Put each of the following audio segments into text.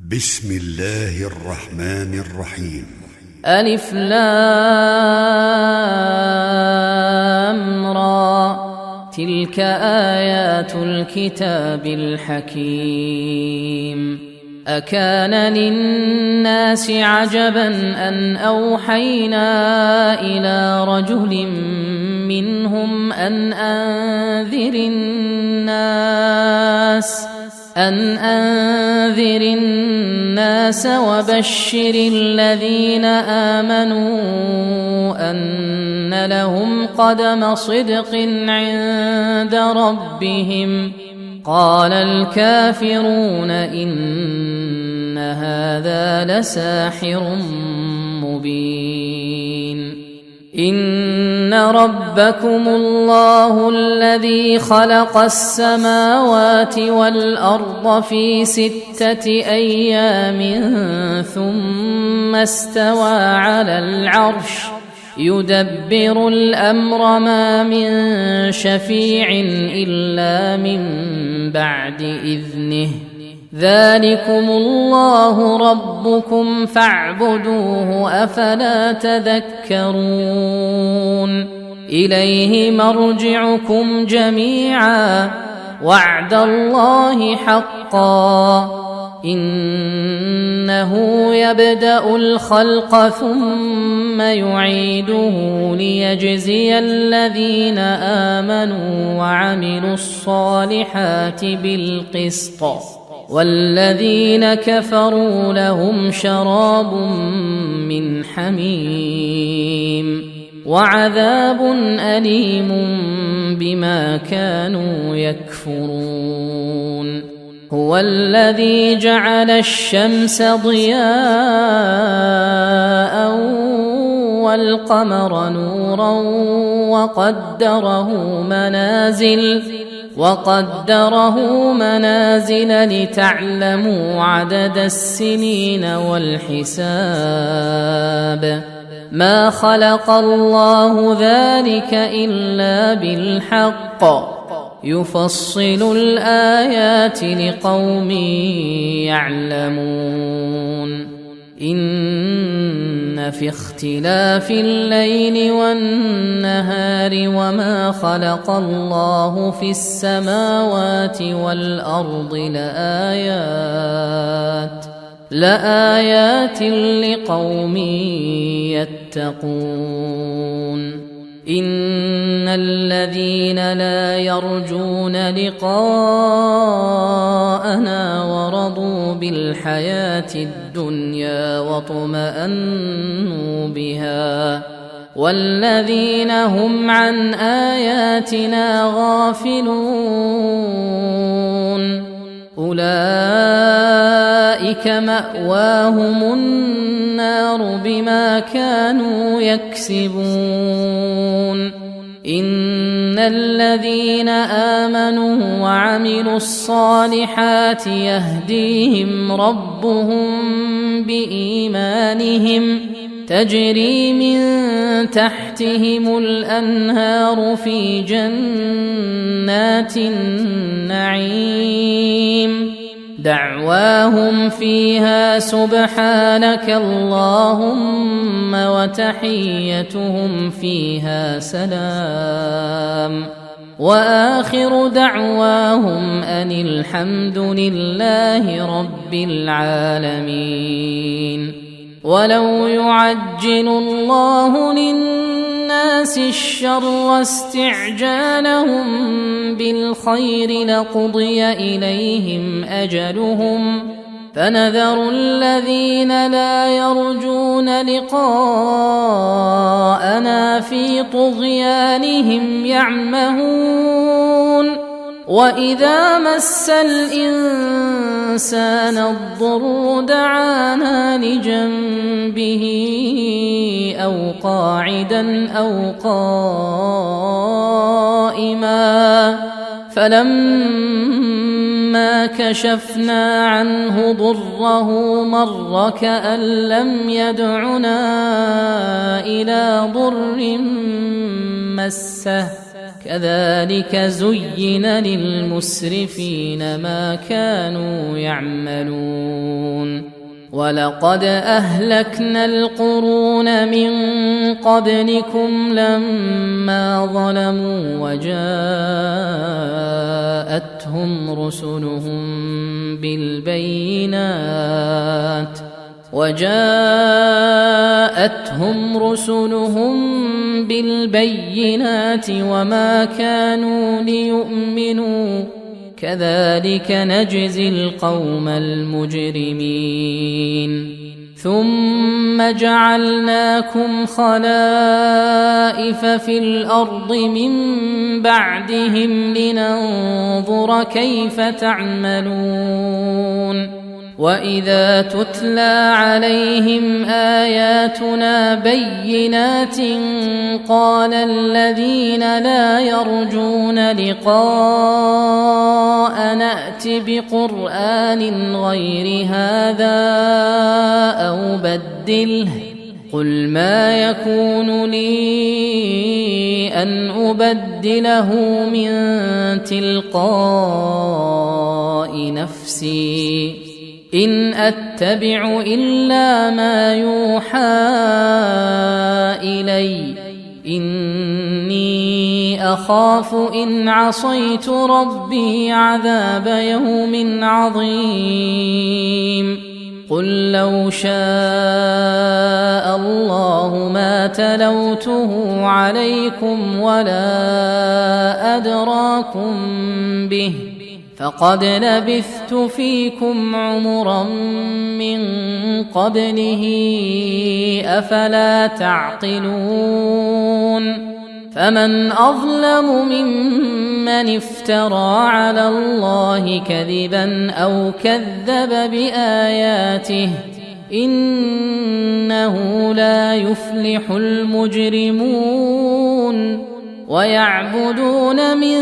بسم الله الرحمن الرحيم. ألف لام را، تلك آيات الكتاب الحكيم. أكان للناس عجبا أن أوحينا إلى رجل منهم أن أنذر الناس وبشر الذين آمنوا أن لهم قدم صدق عند ربهم. قال الكافرون إن هذا لساحر مبين. إن ربكم الله الذي خلق السماوات والأرض في 6 أيام ثم استوى على العرش يدبر الأمر ما من شفيع إلا من بعد إذنه. ذلكم الله ربكم فاعبدوه أفلا تذكرون. إليه مرجعكم جميعا وعد الله حقا إنه يبدأ الخلق ثم يعيده ليجزي الذين آمنوا وعملوا الصالحات بالقسط، والذين كفروا لهم شراب من حميم وعذاب أليم بما كانوا يكفرون. هو الذي جعل الشمس ضياء والقمر نورا وقدره منازل لتعلموا عدد السنين والحساب. ما خلق الله ذلك إلا بالحق يفصل الآيات لقوم يعلمون. إن في اختلاف الليل والنهار وما خلق الله في السماوات والأرض لآيات لقوم يتقون. إن الذين لا يرجون لقاءنا ورضوا بالحياة الدنيا واطمأنوا بها والذين هم عن آياتنا غافلون أولئك مأواهم النار بما كانوا يكسبون. إن الذين آمنوا وعملوا الصالحات يهديهم ربهم بإيمانهم تجري من تحتهم الأنهار في جنات النعيم. دعواهم فيها سبحانك اللهم وتحيتهم فيها سلام وآخر دعواهم أن الحمد لله رب العالمين. ولو يعجل الله للناس الشر استعجالهم بالخير لقضي إليهم أجلهم فنذر الذين لا يرجون لقاءنا في طغيانهم يعمهون. وإذا مس الإنسان الضر دعانا لجنبه أو قاعدا أو قائما فلما كشفنا عنه ضره مر كأن لم يدعنا إلى ضر مسه كذلك زين للمسرفين ما كانوا يعملون ولقد أهلكنا القرون من قبلكم لما ظلموا وجاءتهم رسلهم بالبينات وما كانوا ليؤمنوا كذلك نجزي القوم المجرمين ثم جعلناكم خلائف في الأرض من بعدهم لننظر كيف تعملون وإذا تتلى عليهم آياتنا بينات قال الذين لا يرجون لقاء نأت بقرآن غير هذا أو بدله قل ما يكون لي أن أبدله من تلقاء نفسي إن أتبع إلا ما يوحى إلي إني أخاف إن عصيت ربي عذاب يوم عظيم قل لو شاء الله ما تلوته عليكم ولا أدراكم به فقد لبثت فيكم عمرا من قبله أفلا تعقلون فمن أظلم ممن افترى على الله كذبا أو كذب بآياته إنه لا يفلح المجرمون ويعبدون من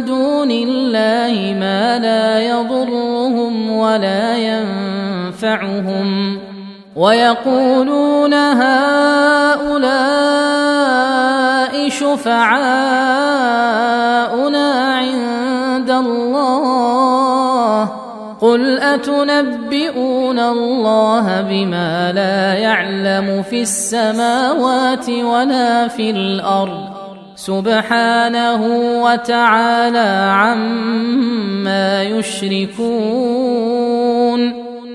دون الله ما لا يضرهم ولا ينفعهم ويقولون هؤلاء شفعاؤنا عند الله قل أتنبئون الله بما لا يعلم في السماوات ولا في الأرض سبحانه وتعالى عما يشركون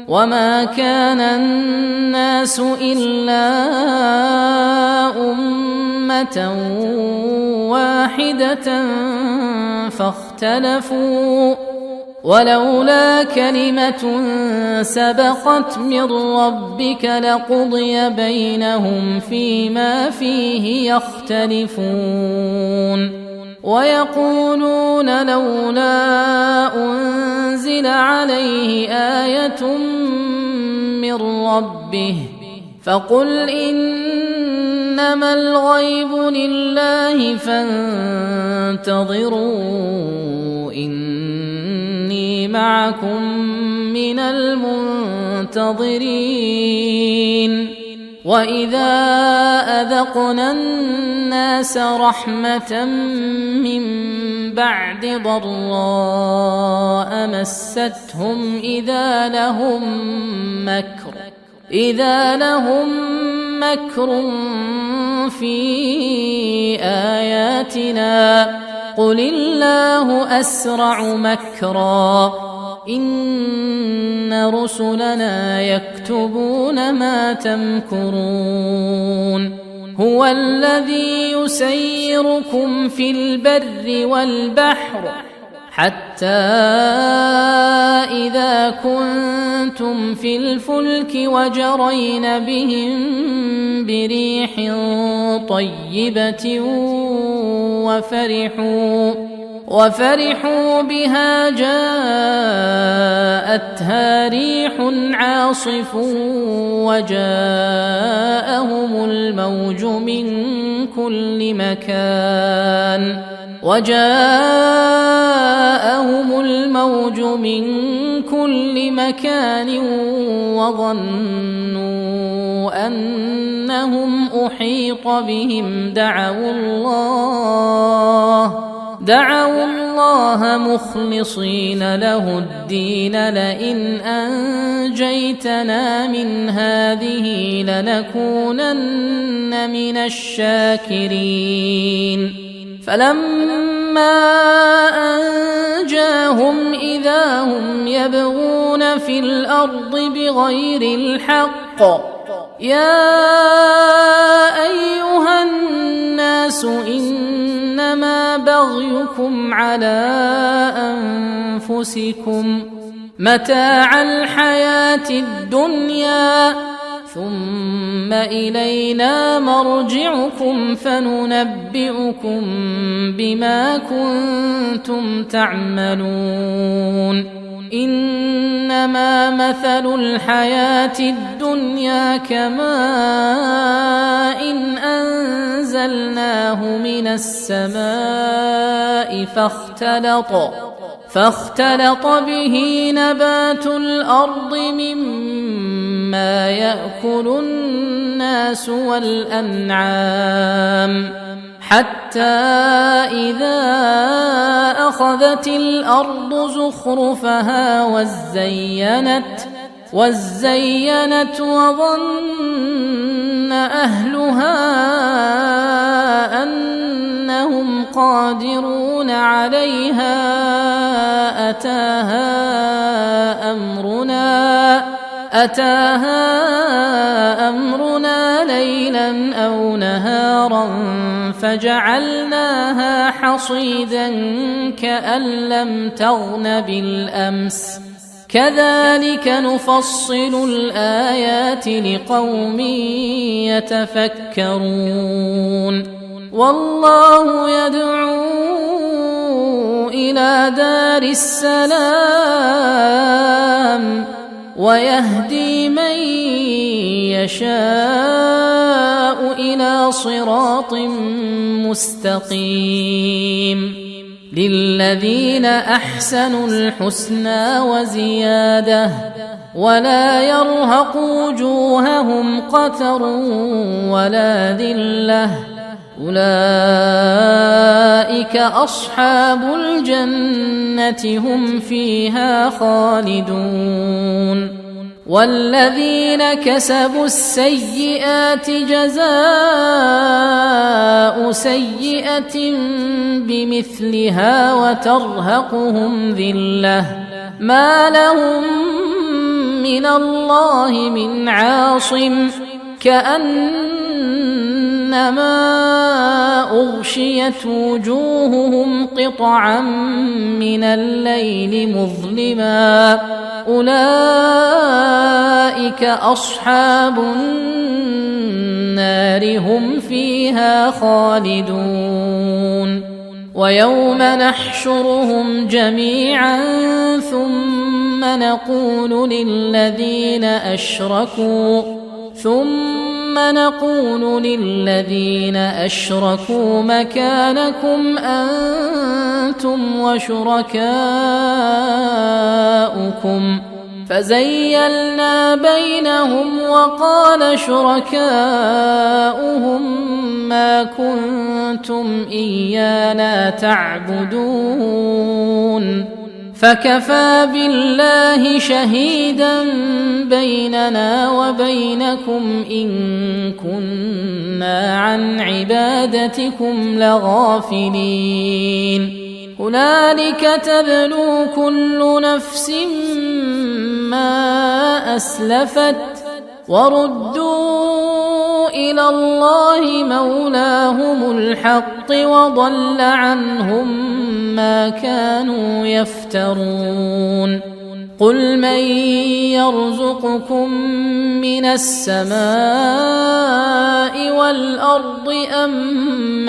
وما كان الناس إلا أمة واحدة فاختلفوا ولولا كلمة سبقت من ربك لقضي بينهم فيما فيه يختلفون ويقولون لولا أنزل عليه آية من ربه فقل إنما الغيب لله فانتظروا إني معكم من المنتظرين وإذا أذقنا الناس رحمة من بعد ضراء مستهم إذا لهم مكر في آياتنا قل الله أسرع مكرا إن رسلنا يكتبون ما تمكرون هو الذي يسيركم في البر والبحر حتى إذا كنتم في الفلك وجرين بهم بريح طيبة وفرحوا بها جاءتها ريح عاصف وجاءهم الموج من كل مكان وظنوا أنهم أحيط بهم دعوا الله مخلصين له الدين لئن أنجيتنا من هذه لنكونن من الشاكرين فلما أنجاهم إذا هم يبغون في الأرض بغير الحق يا أيها الناس إنما بغيكم على أنفسكم متاع الحياة الدنيا ثم إلينا مرجعكم فننبئكم بما كنتم تعملون إنما مثل الحياة الدنيا كماء إن أنزلناه من السماء فاختلط به نبات الأرض مما يأكل الناس والأنعام حتى إذا أخذت الأرض زخرفها وزينت وظن أهلها أنهم قادرون عليها أتاها أمرنا ليلا أو نهارا فجعلناها حصيدا كأن لم تغن بالأمس كذلك نفصل الآيات لقوم يتفكرون والله يدعو إلى دار السلام ويهدي من يشاء إلى صراط مستقيم للذين أحسنوا الحسنى وزيادة ولا يرهق وجوههم قتر ولا ذلة أولئك أصحاب الجنة هم فيها خالدون والذين كسبوا السيئات جزاء سيئة بمثلها وترهقهم ذلة ما لهم من الله من عاصم كأنما أغشيت وجوههم قطعا من الليل مظلما أولئك أصحاب النار هم فيها خالدون ويوم نحشرهم جميعا ثم نقول للذين أشركوا مكانكم أنتم وشركاؤكم فزيلنا بينهم وقال شركاؤهم ما كنتم إيانا تعبدون فكفى بالله شهيدا بيننا وبينكم إن كنا عن عبادتكم لغافلين هنالك تبلو كل نفس ما أسلفت وردوا إلى الله مولاهم الحق وضل عنهم ما كانوا يفترون قل من يرزقكم من السماء والأرض أمن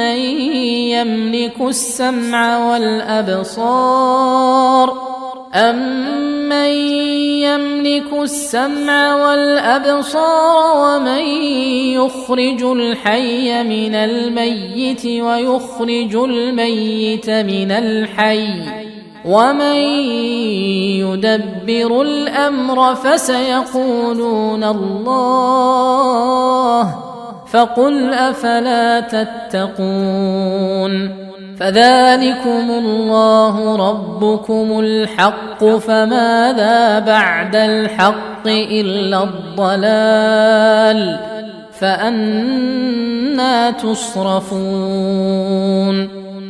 يملك السمع والأبصار ومن يخرج الحي من الميت ويخرج الميت من الحي ومن يدبر الأمر فسيقولون الله فقل أفلا تتقون فذلكم الله ربكم الحق، فماذا بعد الحق إلا الضلال، فأنى تصرفون.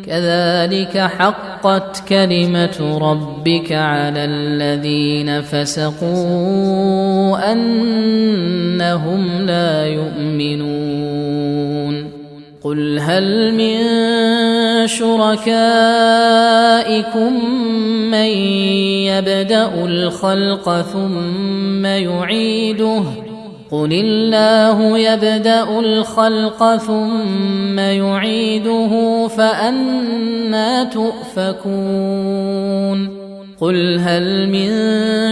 كذلك حقت كلمة ربك على الذين فسقوا أنهم لا يؤمنون. قل هل من شركائكم من يبدأ الخلق ثم يعيده؟ قل الله يبدأ الخلق ثم يعيده، فأنى تؤفكون. قل هل من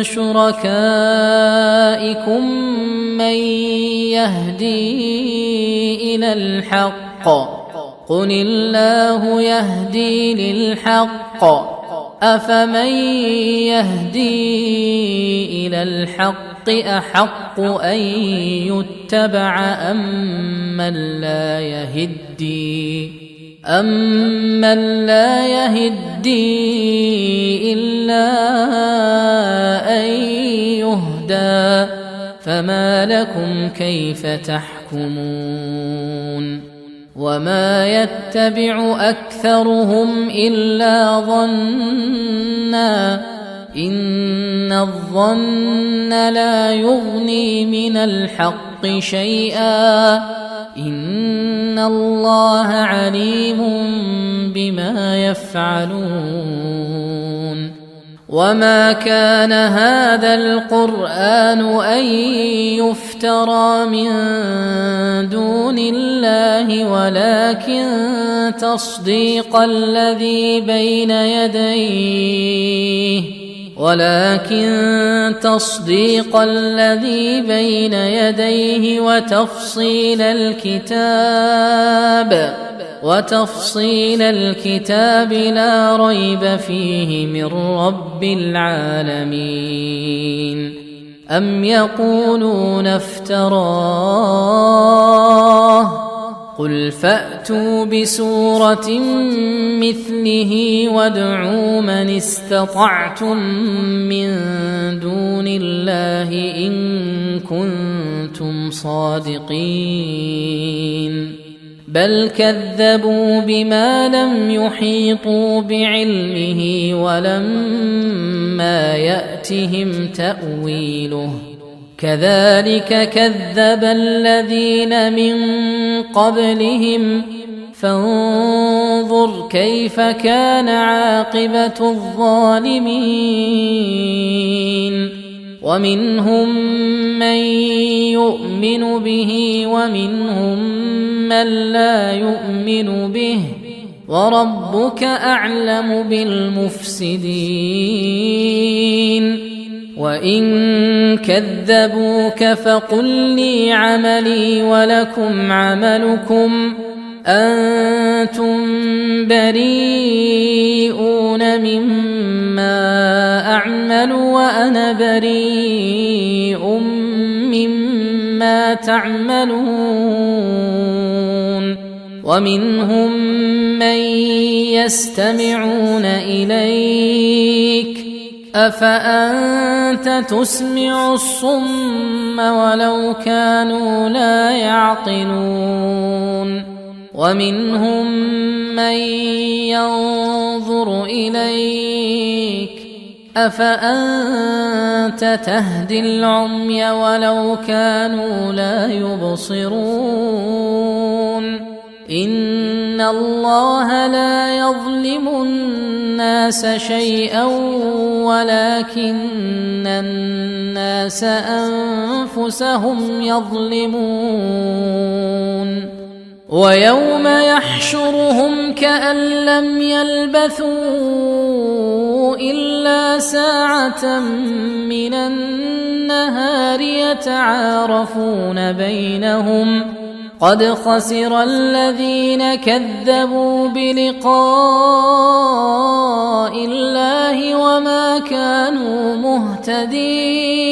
شركائكم من يهدي إلى الحق؟ قل الله يهدي للحق، أفمن يهدي إلى الحق أحق أن يتبع أمن لا يهدي إلا أن يهدى؟ فما لكم كيف تحكمون؟ وما يتبع أكثرهم إلا ظنًّا، إن الظن لا يغني من الحق شيئا، إن الله عليم بما يفعلون. وما كان هذا القرآن أن يفترى من دون الله، ولكن تصديق الذي بين يديه وتفصيل الكتاب لا ريب فيه من رب العالمين. أم يقولون افتراه؟ قل فأتوا بسورة مثله وادعوا من استطعتم من دون الله إن كنتم صادقين. بل كذبوا بما لم يحيطوا بعلمه ولما يأتهم تأويله، كذلك كذب الذين من قبلهم، فانظر كيف كان عاقبة الظالمين. ومنهم من يؤمن به ومنهم من لا يؤمن به، وربك أعلم بالمفسدين. وإن كذبوك فقل لي عملي ولكم عملكم، أنتم بريئون مما أعمل وأنا بريء مما تعملون. ومنهم من يستمعون إليك، أفأنت تسمع الصم ولو كانوا لا يعقلون. ومنهم من ينظر إليك، أفأنت تهدي العمي ولو كانوا لا يبصرون. إن الله لا يظلم الناس شيئا ولكن الناس أنفسهم يظلمون. ويوم يحشرهم كأن لم يلبثوا إلا ساعة من النهار يتعارفون بينهم، قد خسر الذين كذبوا بلقاء الله وما كانوا مهتدين.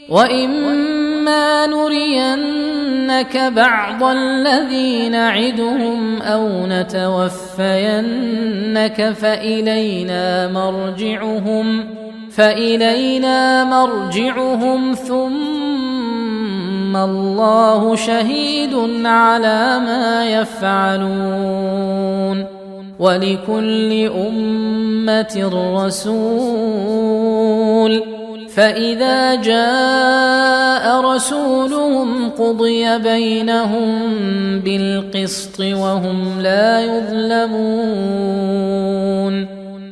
وإما إما نرينك بعض الذي نعدهم أو نتوفينك فإلينا مرجعهم ثم الله شهيد على ما يفعلون ولكل أمة رسول فإذا جاء رسولهم قضي بينهم بالقسط وهم لا يظلمون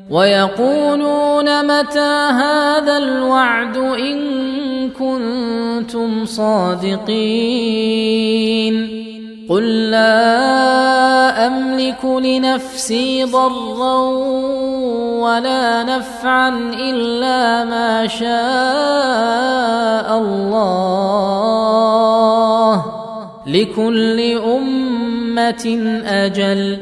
ويقولون متى هذا الوعد إن كنتم صادقين قل لا أملك لنفسي ضرا ولا نفعا إلا ما شاء الله لكل أمة أجل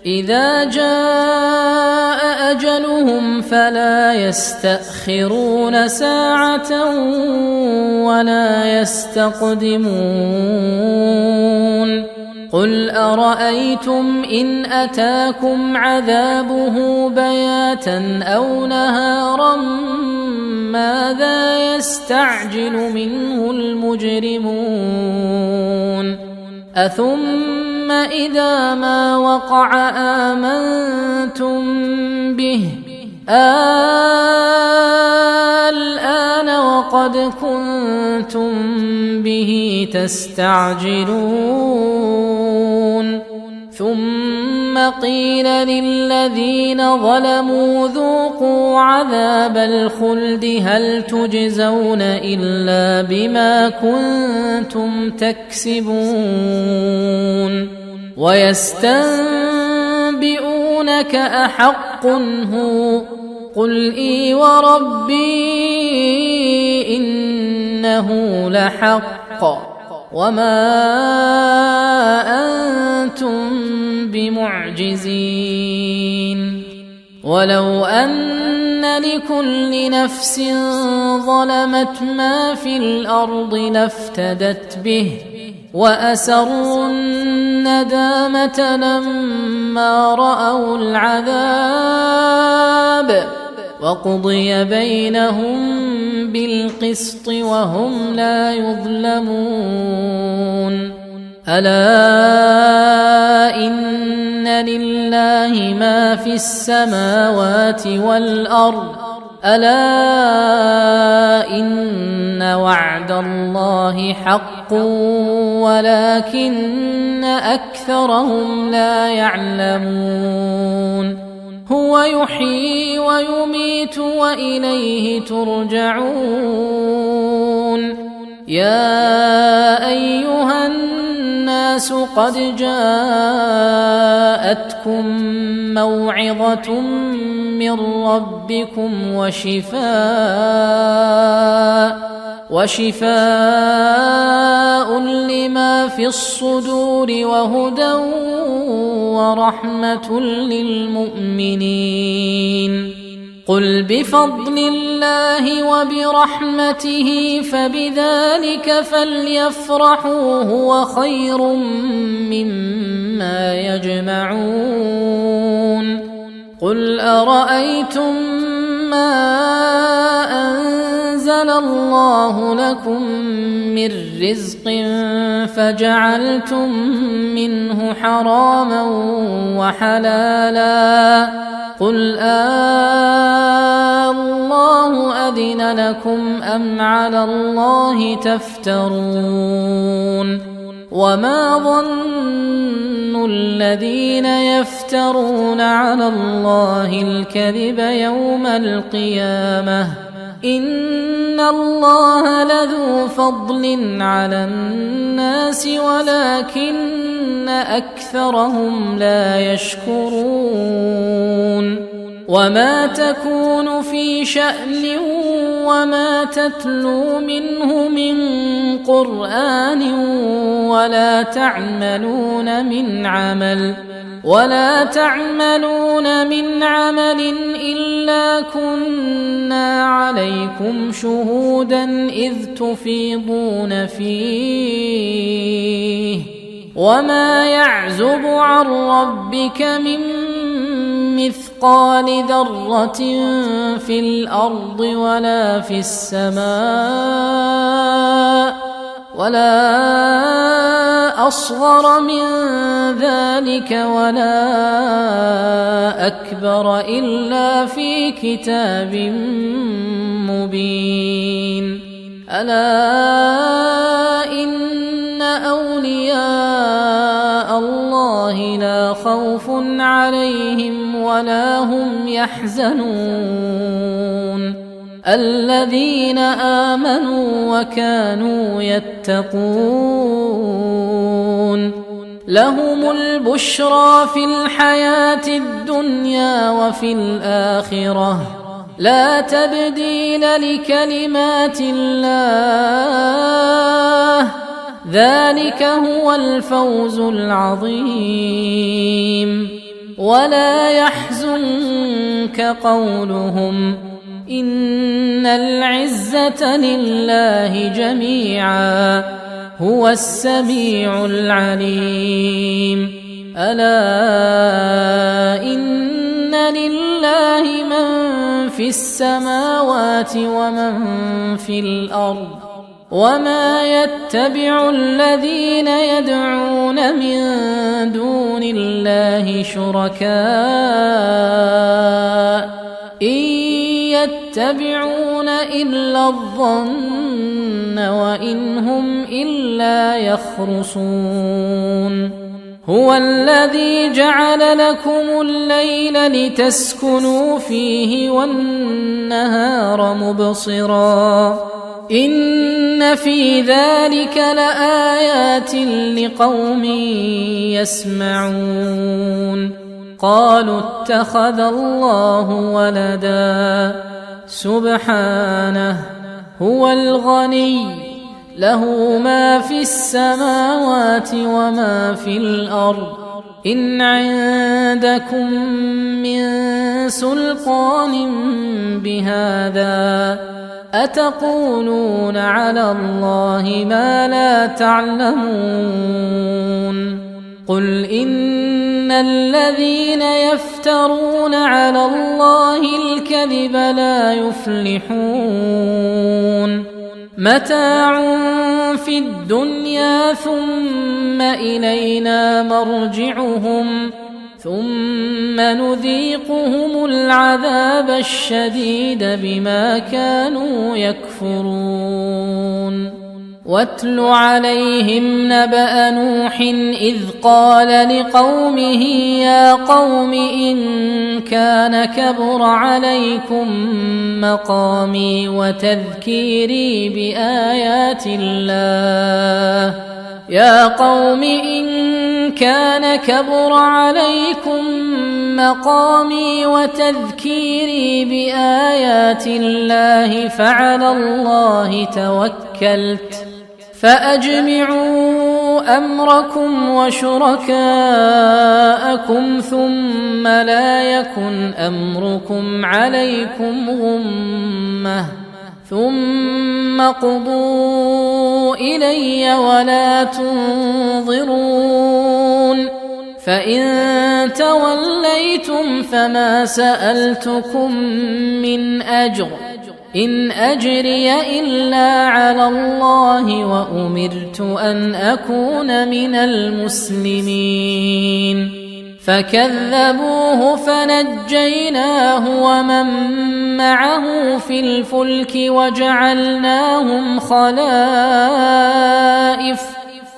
إذا جاء أجلهم فلا يستأخرون ساعة ولا يستقدمون قل أرأيتم إن أتاكم عذابه بياتا أو نهارا ماذا يستعجل منه المجرمون أثم إذا ما وقع آمنتم به الآن وقد كنتم به تستعجلون ثم قيل للذين ظلموا ذوقوا عذاب الخلد هل تجزون إلا بما كنتم تكسبون ويستنبئونك أحق هو قل إي وربي إنه لحق وما أنتم بمعجزين ولو أن لكل نفس ظلمت ما في الأرض لافتدت به وأسروا الندامة لما رأوا العذاب وقضي بينهم بالقسط وهم لا يظلمون ألا إن لله ما في السماوات والأرض ألا إن وعد الله حق ولكن أكثرهم لا يعلمون هو يحيي ويميت وإليه ترجعون يا أيها الناس قد جاءتكم موعظة من ربكم وشفاء لما في الصدور وهدى ورحمة للمؤمنين قل بفضل الله وبرحمته فبذلك فليفرحوا هو خير مما يجمعون قل أرأيتم ما أنزل الله لكم من رزق فجعلتم منه حراما وحلالا قل الله أذن لكم أم على الله تفترون وما ظن الذين يفترون على الله الكذب يوم القيامة إن الله لذو فضل على الناس ولكن أكثرهم لا يشكرون وما تكون في شأن وما تتلو منه من قرآن ولا تعملون من عمل ولا تعملون من عمل إلا كنا عليكم شهودا إذ تفيضون فيه وما يعزب عن ربك من مثقال ذرة في الأرض ولا في السماء ولا أصغر من ذلك ولا أكبر إلا في كتاب مبين ألا إن أولياء الله لا خوف عليهم ولا هم يحزنون الذين آمنوا وكانوا يتقون لهم البشرى في الحياة الدنيا وفي الآخرة لا تبديل لكلمات الله ذلك هو الفوز العظيم ولا يحزنك قولهم إن العزة لله جميعا هو السميع العليم ألا إن لله من في السماوات ومن في الأرض وما يتبع الذين يدعون من دون الله شركاء إن يتبعون إلا الظن وإن هم إلا يخرصون هو الذي جعل لكم الليل لتسكنوا فيه والنهار مبصرا إن في ذلك لآيات لقوم يسمعون قالوا اتخذ الله ولدا سبحانه هو الغني له ما في السماوات وما في الأرض إن عندكم من سلطان بهذا أتقولون على الله ما لا تعلمون قل إن الذين يفترون على الله الكذب لا يفلحون متاع في الدنيا ثم إلينا مرجعهم ثم نذيقهم العذاب الشديد بما كانوا يكفرون واتل عليهم نبأ نوح إذ قال لقومه يا قوم إن كان كبر عليكم مقامي وتذكيري بآيات الله يا قوم إن كان كبر عليكم مقامي وتذكيري بآيات الله فعلى الله توكلت فأجمعوا أمركم وشركاءكم ثم لا يكن أمركم عليكم غمة ثم قضوا إلي ولا تنظرون فإن توليتم فما سألتكم من أجر إن أجري إلا على الله وأمرت أن أكون من المسلمين فكذبوه فنجيناه ومن معه في الفلك وجعلناهم خلائف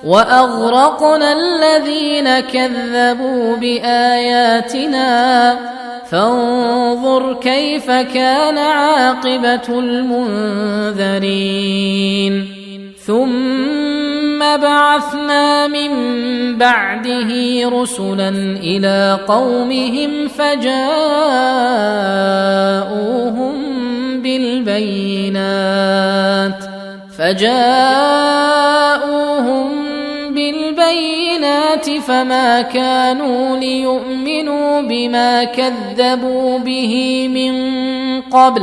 وأغرقنا الذين كذبوا بآياتنا فانظر كيف كان عاقبة المنذرين ثم بعثنا من بعده رسلا إلى قومهم فجاءوهم بالبينات فما كانوا ليؤمنوا بما كذبوا به من قبل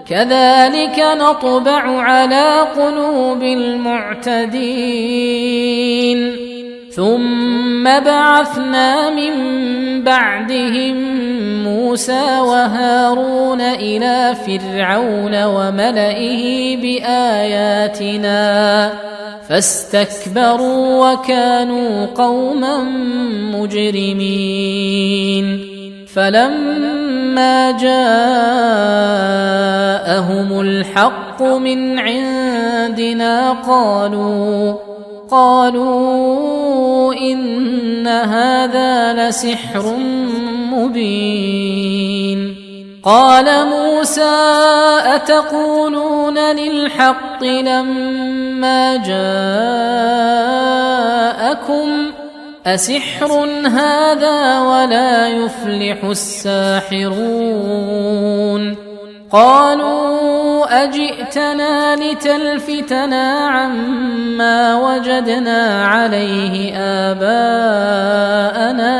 كذلك نطبع على قلوب المعتدين ثم بعثنا من بعدهم موسى وهارون إلى فرعون وملئه بآياتنا فاستكبروا وكانوا قوما مجرمين فلما جاءهم الحق من عندنا قالوا إن هذا لسحر مبين قال موسى أتقولون للحق لما جاءكم أسحر هذا ولا يفلح الساحرون قالوا أجئتنا لتلفتنا عما وجدنا عليه آباءنا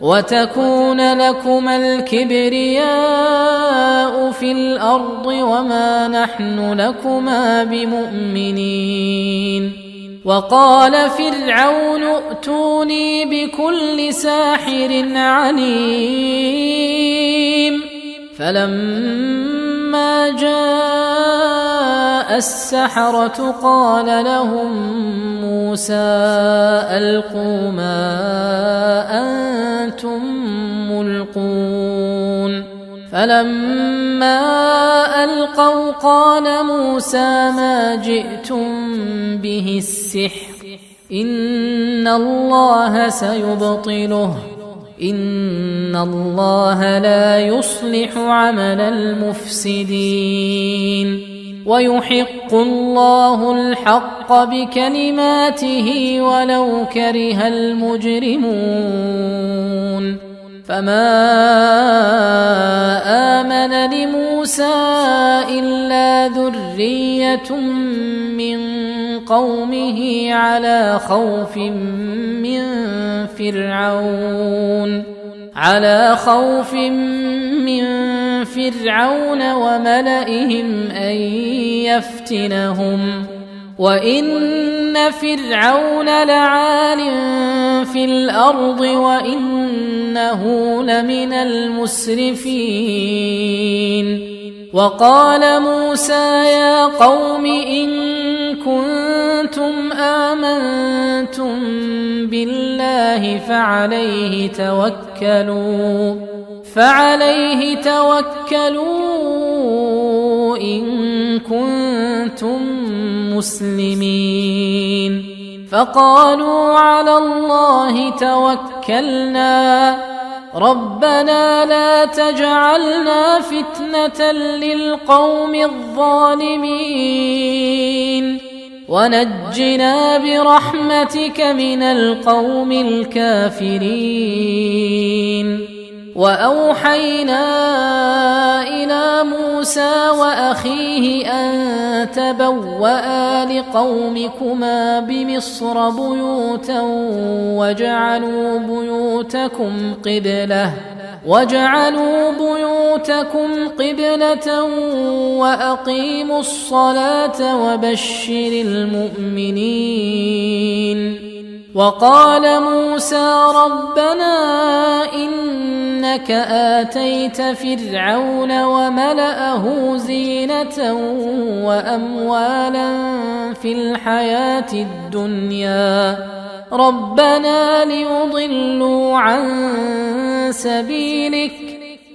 وتكون لكما الكبرياء في الأرض وما نحن لكما بمؤمنين وقال فرعون ائتوني بكل ساحر عليم فلما جاء السحرة قال لهم موسى ألقوا ما أنتم ملقون فلما ألقوا قال موسى ما جئتم به السحر إن الله سيبطله إن الله لا يصلح عمل المفسدين ويحق الله الحق بكلماته ولو كره المجرمون فما آمن لموسى إلا ذرية من قومه على خوف من فرعون وملئهم أن يفتنهم وإن فرعون لعال في الأرض وإنه لمن المسرفين وقال موسى يا قوم إن كنتم آمنتم بالله فعليه توكلوا إن كنتم مسلمين فقالوا على الله توكلنا ربنا لا تجعلنا فتنة للقوم الظالمين ونجنا برحمتك من القوم الكافرين وأوحينا إلى موسى وأخيه أن تبوأ لقومكما بمصر بيوتا وجعلوا بيوتكم قبلة وأقيموا الصلاة وبشر المؤمنين وقال موسى ربنا إنك آتيت فرعون وملأه زينة وأموالا في الحياة الدنيا ربنا ليضلوا عن سبيلك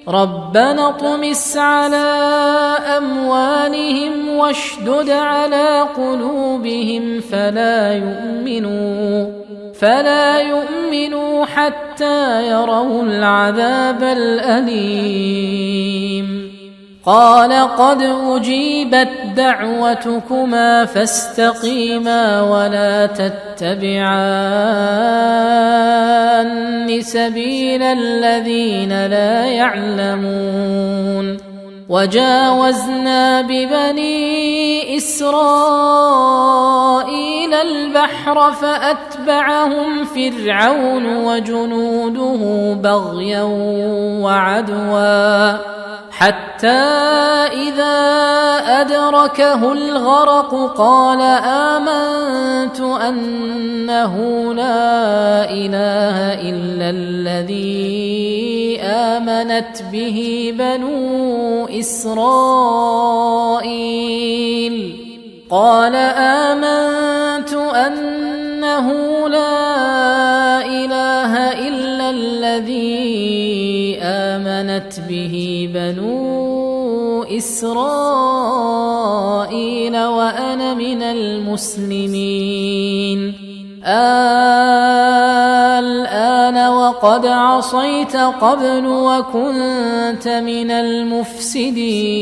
ربنا اطمس على أموالهم واشدد على قلوبهم فلا يؤمنوا حتى يروا العذاب الأليم قال قد أجيبت دعوتكما فاستقيما ولا تتبعان سبيل الذين لا يعلمون وجاوزنا ببني إسرائيل البحر فأتبعهم فرعون وجنوده بغيا وعدوا حتى إذا أدركه الغرق قال آمنت أنه لا إله إلا الذي آمنت به بنو إسرائيل قال آمنت أنه لا إله إلا الذي آمنت به بنو إسرائيل وأنا من المسلمين الآن وقد عصيت قبل وكنت من المفسدين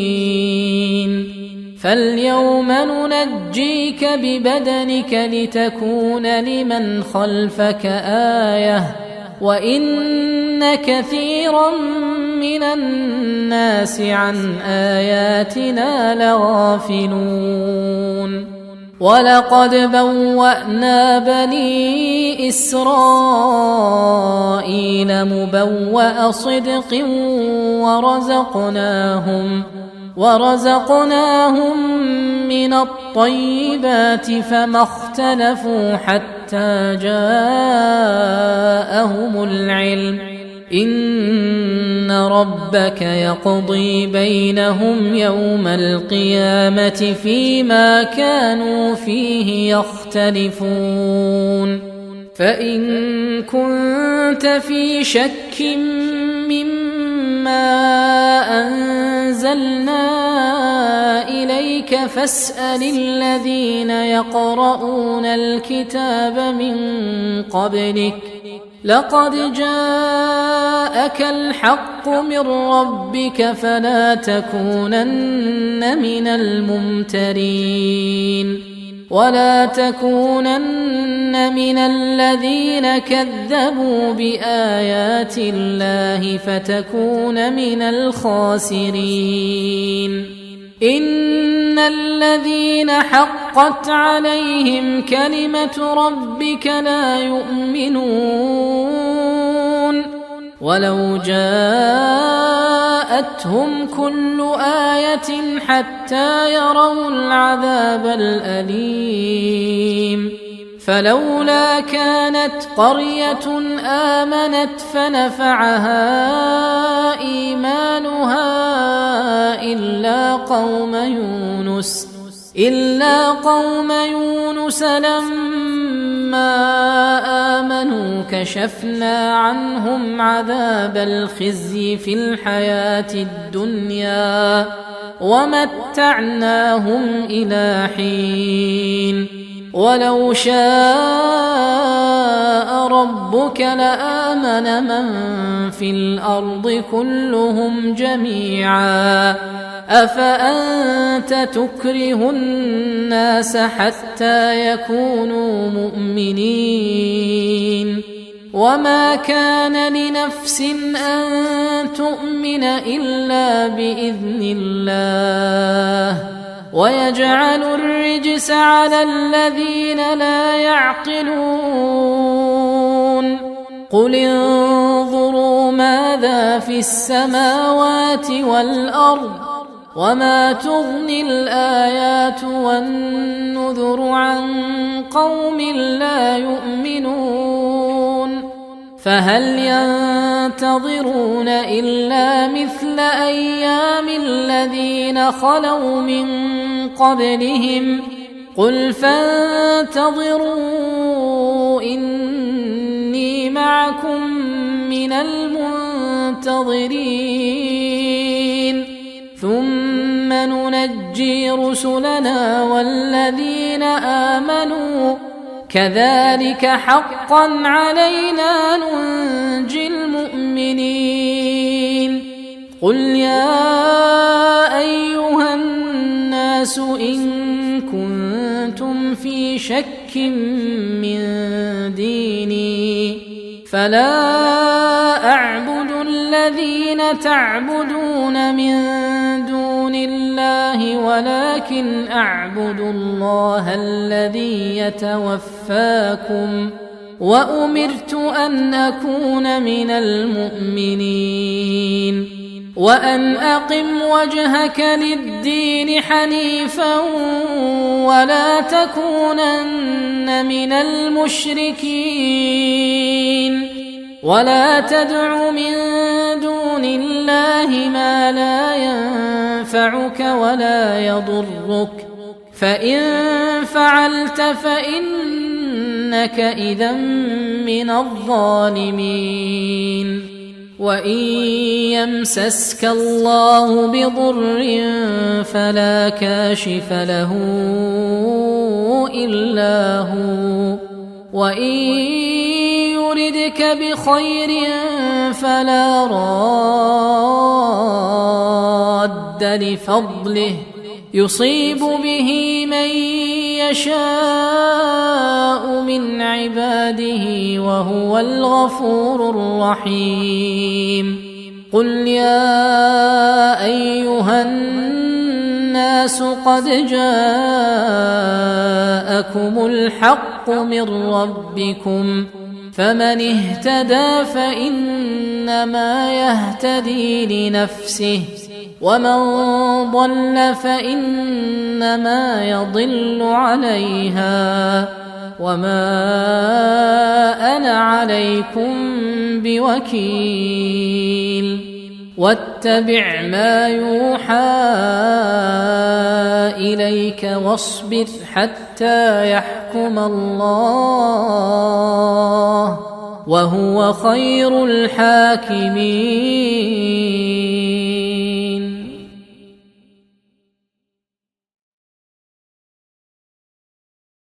فاليوم ننجيك ببدنك لتكون لمن خلفك آية وإن كثيرا من الناس عن آياتنا لغافلون ولقد بوأنا بني إسرائيل مبوأ صدق ورزقناهم من الطيبات فما اختلفوا حتى جاءهم العلم إن ربك يقضي بينهم يوم القيامة فيما كانوا فيه يختلفون فإن كنت في شك مما أنزلنا إليك فاسأل الذين يقرؤون الكتاب من قبلك لقد جاءك الحق من ربك فلا تكونن من الممترين ولا تكونن من الذين كذبوا بآيات الله فتكون من الخاسرين إن الذين حقت عليهم كلمة ربك لا يؤمنون ولو جاءتهم كل آية حتى يروا العذاب الأليم فلولا كانت قرية آمنت فنفعها إيمانها إلا قوم يونس لما آمنوا كشفنا عنهم عذاب الخزي في الحياة الدنيا ومتعناهم إلى حين ولو شاء ربك لآمن من في الأرض كلهم جميعا أفأنت تكره الناس حتى يكونوا مؤمنين وما كان لنفس أن تؤمن إلا بإذن الله ويجعل الرجس على الذين لا يعقلون قل انظروا ماذا في السماوات والأرض وما تغني الآيات والنذر عن قوم لا يؤمنون فهل ينتظرون إلا مثل أيام الذين خلوا من قبلهم قل فانتظروا إني معكم من المنتظرين ثم ننجي رسلنا والذين آمنوا كذلك حقا علينا ننجي المؤمنين قل يا أيها الناس إن كنتم في شك من ديني فلا أعبد الذين تعبدون من دون الله الله ولكن أعبد الله الذي يتوفاكم وأمرت أن أكون من المؤمنين وأن أقم وجهك للدين حنيفا ولا تكونن من المشركين ولا تدع من دون الله ما لا ينفعك ولا يضرك فإن فعلت فإنك إذا من الظالمين وإن يمسسك الله بضر فلا كاشف له إلا هو وإن يردك بخير فلا راد لفضله يصيب به من يشاء من عباده وهو الغفور الرحيم قل يا أيها الناس قد جاءكم الحق من ربكم فمن اهتدى فإنما يهتدي لنفسه ومن ضل فإنما يضل عليها وما أنا عليكم بوكيل واتبع ما يوحى إليك واصبر حتى يحكم الله وهو خير الحاكمين